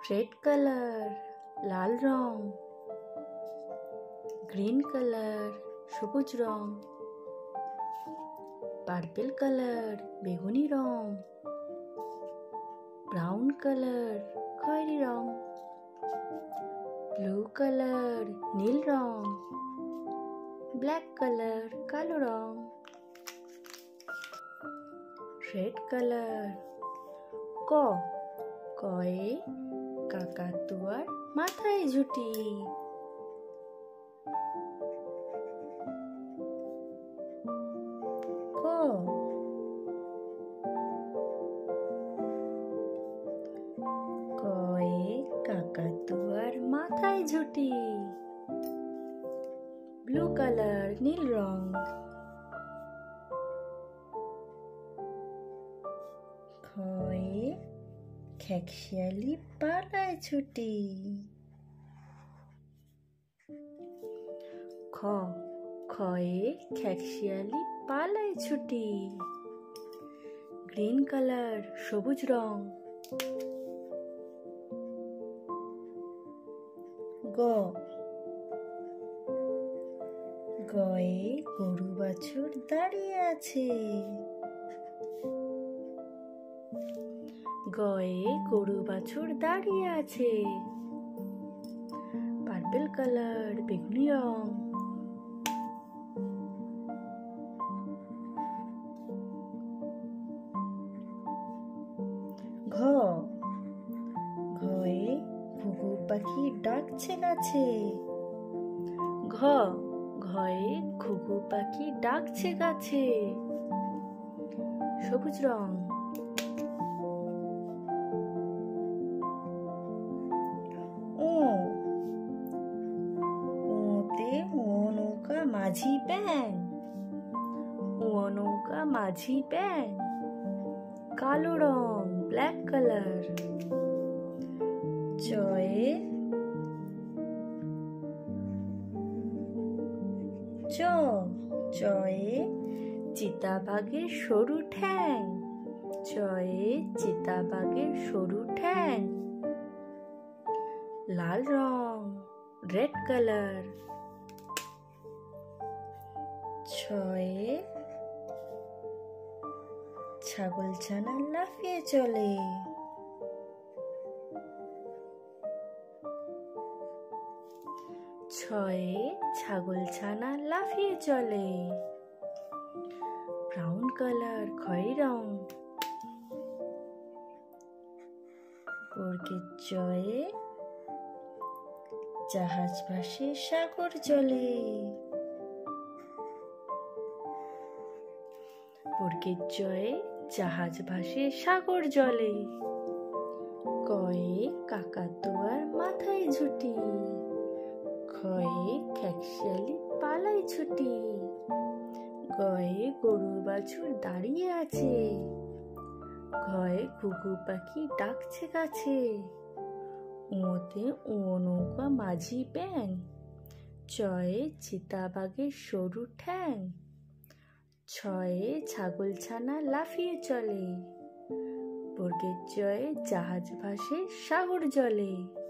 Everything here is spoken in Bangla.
রেড কালার লাল রং, গ্রিন কালার সবুজ রং, পার্পল কালার বেগুনি রং, ব্রাউন কালার খয়েরি রং, ব্লু কালার নীল রং, ব্ল্যাক কালার কালো রং, রেড কালার। কয়ে কাকাতুয়ার মাথায় ঝুঁটি। কয়ে কাকাতুয়ার মাথায় ঝুঁটি। ব্লু কালার নীল রং। খয়ে খেকশিয়ালি পালায় ছুটি। খয়ে খেকশিয়ালি পালায় ছুটি। গ্রিন কালার সবুজ রং। গয়ে গরু বাছুর দাঁড়িয়ে আছে। গয়ে গরু বাছুর দাঁড়িয়ে আছে। পার্পল কালার বেগুনি রং। ঘয়ে ঘুঘু পাখি ডাকছে গাছে। ঘয়ে ঘুঘু পাখি ডাকছে গাছে। সবুজ রং। ওতে নৌকা মাঝি ব্যাং। নৌকা মাঝি ব্যাং কালো রং ব্ল্যাক কালার। চয়ে চিতাবাঘের সরু ঠ্যাং। চয়ে চিতাবাঘের সরু ঠ্যাং লাল রং রেড কালার। ছয়ে ছাগলছানা লাফিয়ে চলে। ছয়ে ছাগলছানা লাফিয়ে চলে। ব্রাউন কালার খয়েরি রং। চয়ে জাহাজ ভাসে সাগর জলে। চয়ে জাহাজ ভাসে সাগর জলে। কয়ে কাকাতুয়ার মাথায় ঝুঁটি। খয়ে খেকশিয়ালি পালায় ছুটি। গয়ে গরু বাছুর দাঁড়িয়ে আছে। ঘয়ে ঘুঘু পাখি ডাকছে গাছে। ওতে নৌকা মাঝি ব্যাং। চয়ে চিতাবাঘের সরু ঠ্যাং। ছয়ে ছাগলছানা লাফিয়ে চলে। চয়ে জাহাজ ভাসে সাগর জলে।